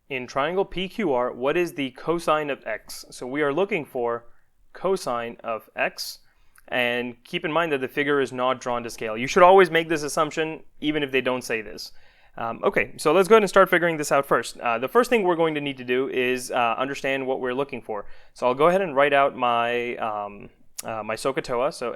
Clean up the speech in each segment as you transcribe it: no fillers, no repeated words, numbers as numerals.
in triangle PQR, what is the cosine of x? So we are looking for cosine of x, and keep in mind that the figure is not drawn to scale. You should always make this assumption even if they don't say this. Okay, so let's go ahead and start figuring this out first. The first thing we're going to need to do is understand what we're looking for. So I'll go ahead and write out my my SOHCAHTOA, so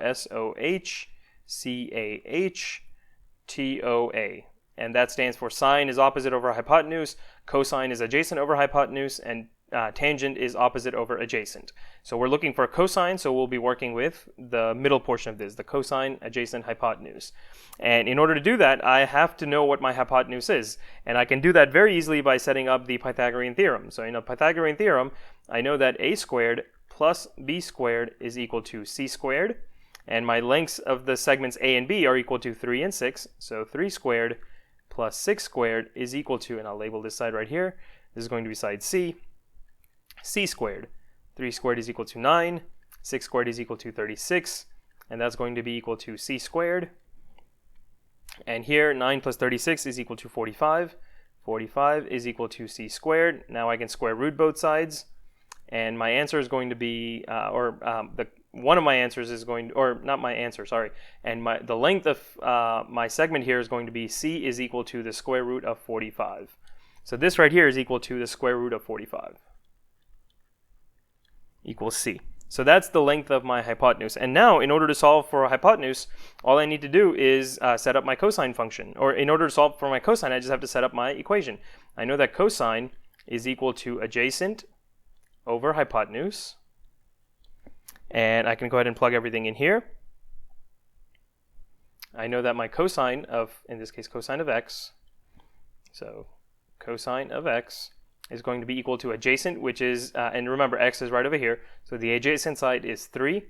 SOHCAHTOA, and that stands for sine is opposite over hypotenuse, cosine is adjacent over hypotenuse, and tangent is opposite over adjacent. So we're looking for cosine, so we'll be working with the middle portion of this, the cosine adjacent hypotenuse. And in order to do that, I have to know what my hypotenuse is. And I can do that very easily by setting up the Pythagorean theorem. So in a Pythagorean theorem, I know that a squared plus b squared is equal to c squared. And my lengths of the segments a and b are equal to 3 and 6. So 3 squared plus 6 squared is equal to, and I'll label this side right here, this is going to be side c, c squared. 3 squared is equal to 9, 6 squared is equal to 36, and that's going to be equal to c squared. And here, 9 plus 36 is equal to 45. 45 is equal to c squared. Now I can square root both sides, and my answer is going to be, one of my answers is going to, or not my answer, sorry, and the length of my segment here is going to be c is equal to the square root of 45. So this right here is equal to the square root of 45. Equals c. So that's the length of my hypotenuse. And now, in order to solve for a hypotenuse, all I need to do is set up my cosine function. Or in order to solve for my cosine, I just have to set up my equation. I know that cosine is equal to adjacent over hypotenuse. And I can go ahead and plug everything in here. I know that my cosine of, in this case, cosine of x, so cosine of x is going to be equal to adjacent, which is, and remember x is right over here, so the adjacent side is 3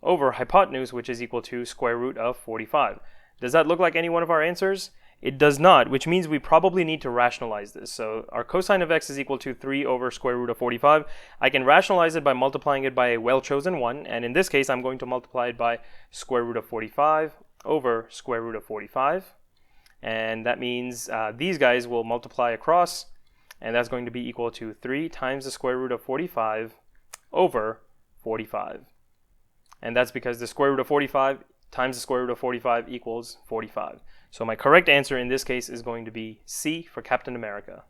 over hypotenuse, which is equal to square root of 45. Does that look like any one of our answers? It does not, which means we probably need to rationalize this. So our cosine of x is equal to 3 over square root of 45. I can rationalize it by multiplying it by a well-chosen one, and in this case I'm going to multiply it by square root of 45 over square root of 45. And that means these guys will multiply across, and that's going to be equal to 3 times the square root of 45 over 45. And that's because the square root of 45 times the square root of 45 equals 45. So my correct answer in this case is going to be C for Captain America.